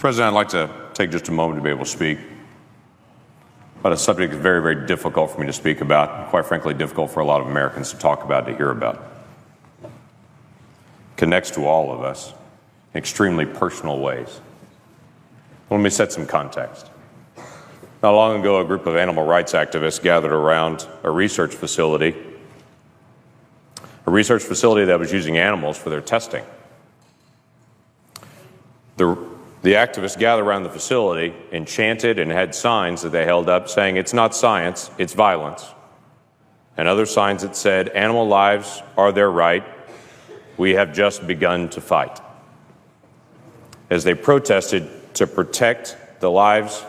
President, I'd like to take just a moment to be able to speak about a subject that's very, very difficult for me to speak about, and quite frankly, difficult for a lot of Americans to talk about, to hear about. It connects to all of us in extremely personal ways. Let me set some context. Not long ago, a group of animal rights activists gathered around a research facility that was using animals for their testing. The activists gathered around the facility and chanted and had signs that they held up saying, "It's not science, it's violence." And other signs that said, "Animal lives are their right. We have just begun to fight." As they protested to protect the lives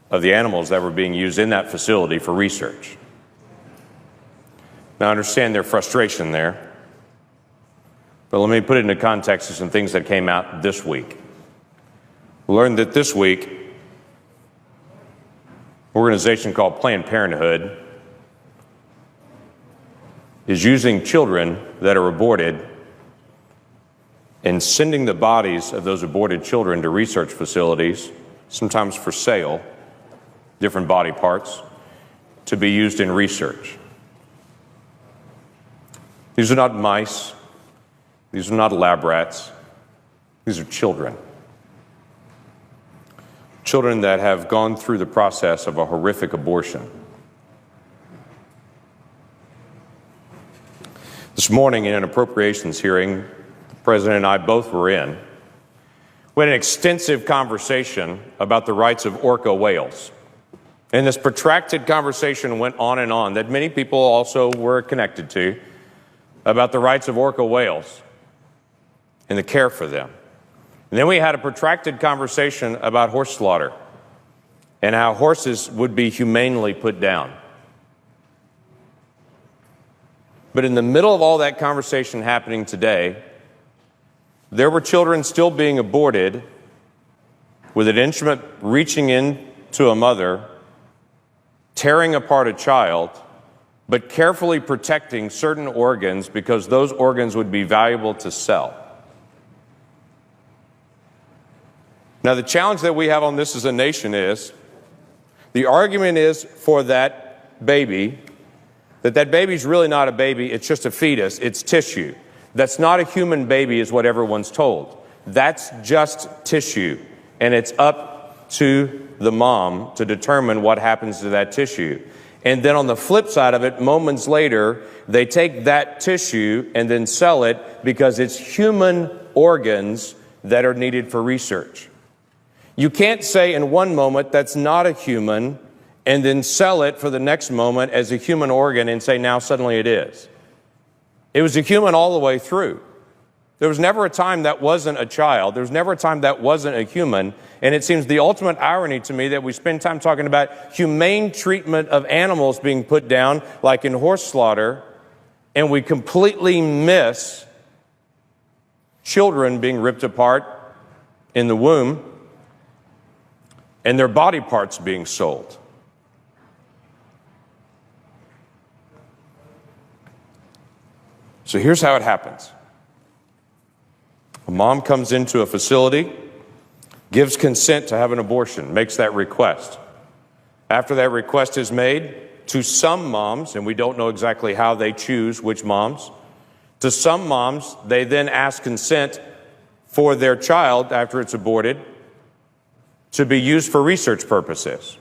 of the animals that were being used in that facility for research. Now, I understand their frustration there, but let me put it into context of some things that came out this week. We learned that this week, an organization called Planned Parenthood is using children that are aborted and sending the bodies of those aborted children to research facilities, sometimes for sale, different body parts, to be used in research. These are not mice. These are not lab rats. These are children. Children that have gone through the process of a horrific abortion. This morning in an appropriations hearing, the President and I both were in, we had an extensive conversation about the rights of orca whales. And this protracted conversation went on and on that many people also were connected to about the rights of orca whales and the care for them. And then we had a protracted conversation about horse slaughter and how horses would be humanely put down. But in the middle of all that conversation happening today, there were children still being aborted with an instrument reaching into a mother, tearing apart a child, but carefully protecting certain organs because those organs would be valuable to sell. Now, the challenge that we have on this as a nation is, the argument is for that baby, that baby's really not a baby, it's just a fetus, it's tissue. That's not a human baby is what everyone's told. That's just tissue, and it's up to the mom to determine what happens to that tissue. And then on the flip side of it, moments later, they take that tissue and then sell it because it's human organs that are needed for research. You can't say in one moment that's not a human and then sell it for the next moment as a human organ and say now suddenly it is. It was a human all the way through. There was never a time that wasn't a child. There was never a time that wasn't a human. And it seems the ultimate irony to me that we spend time talking about humane treatment of animals being put down, like in horse slaughter, and we completely miss children being ripped apart in the womb and their body parts being sold. So here's how it happens. A mom comes into a facility, gives consent to have an abortion, makes that request. After that request is made, to some moms, and we don't know exactly how they choose which moms, to some moms, they then ask consent for their child after it's aborted to be used for research purposes.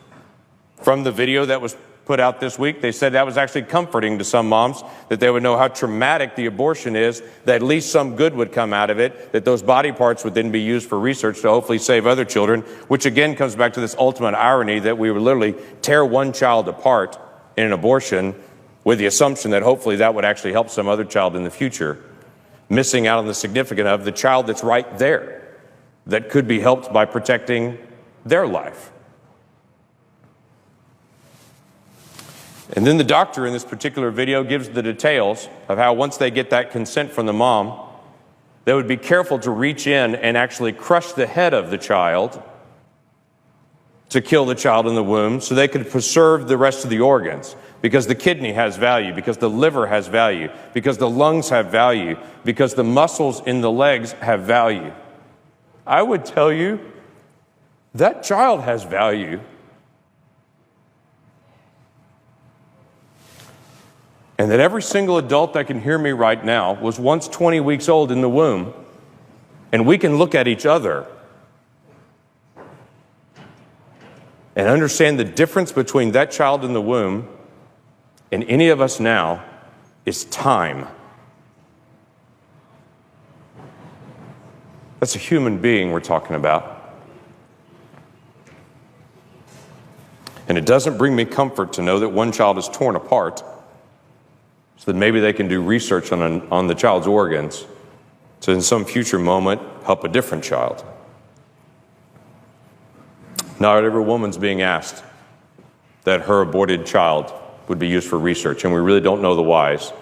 From the video that was put out this week, they said that was actually comforting to some moms, that they would know how traumatic the abortion is, that at least some good would come out of it, that those body parts would then be used for research to hopefully save other children, which again comes back to this ultimate irony that we would literally tear one child apart in an abortion with the assumption that hopefully that would actually help some other child in the future, missing out on the significance of the child that's right there that could be helped by protecting their life. And then the doctor in this particular video gives the details of how once they get that consent from the mom, they would be careful to reach in and actually crush the head of the child to kill the child in the womb so they could preserve the rest of the organs, because the kidney has value, because the liver has value, because the lungs have value, because the muscles in the legs have value. I would tell you That child has value. And that every single adult that can hear me right now was once 20 weeks old in the womb, and we can look at each other and understand the difference between that child in the womb and any of us now is time. That's a human being we're talking about. And it doesn't bring me comfort to know that one child is torn apart so that maybe they can do research on the child's organs to in some future moment help a different child. Not every woman's being asked that her aborted child would be used for research, and we really don't know the whys.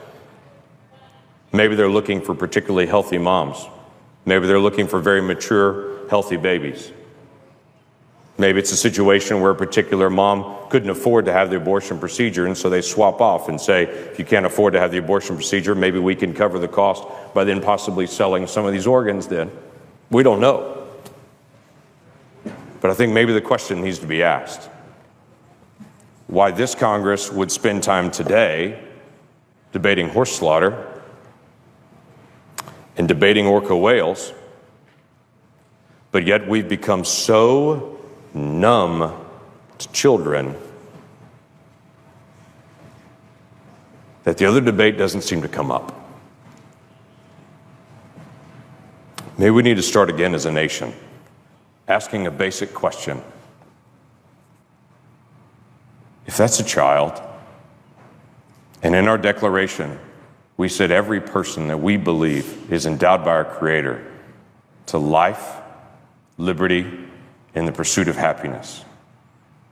Maybe they're looking for particularly healthy moms. Maybe they're looking for very mature, healthy babies. Maybe it's a situation where a particular mom couldn't afford to have the abortion procedure, and so they swap off and say, if you can't afford to have the abortion procedure, maybe we can cover the cost by then possibly selling some of these organs then. We don't know. But I think maybe the question needs to be asked. Why this Congress would spend time today debating horse slaughter and debating orca whales, but yet we've become so numb to children that the other debate doesn't seem to come up. Maybe we need to start again as a nation, asking a basic question. If that's a child, and in our Declaration, we said every person that we believe is endowed by our Creator to life, liberty, and the pursuit of happiness.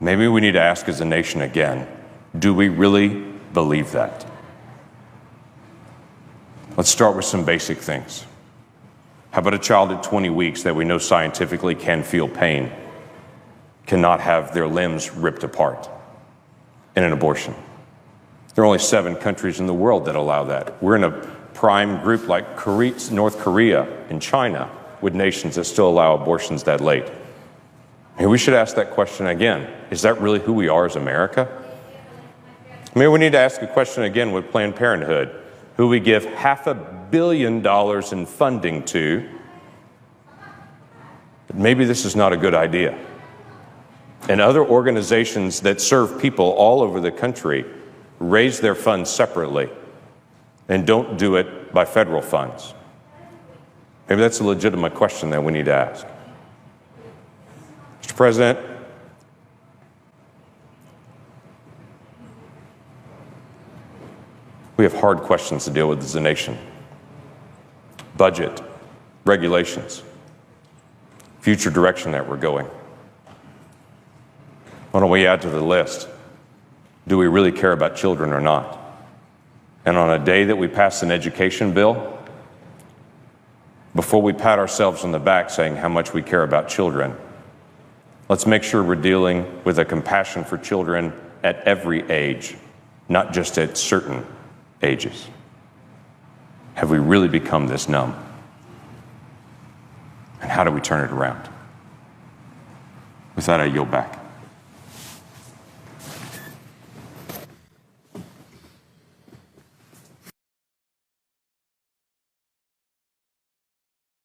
Maybe we need to ask as a nation again, do we really believe that? Let's start with some basic things. How about a child at 20 weeks that we know scientifically can feel pain, cannot have their limbs ripped apart in an abortion? There are only 7 countries in the world that allow that. We're in a prime group like North Korea and China with nations that still allow abortions that late. And we should ask that question again. Is that really who we are as America? Maybe we need to ask a question again with Planned Parenthood, who we give $500 million in funding to. But maybe this is not a good idea. And other organizations that serve people all over the country raise their funds separately and don't do it by federal funds. Maybe that's a legitimate question that we need to ask. Mr. President, we have hard questions to deal with as a nation. Budget, regulations, future direction that we're going. Why don't we add to the list? Do we really care about children or not? And on a day that we pass an education bill, before we pat ourselves on the back saying how much we care about children, let's make sure we're dealing with a compassion for children at every age, not just at certain ages. Have we really become this numb? And how do we turn it around? With that, I yield back.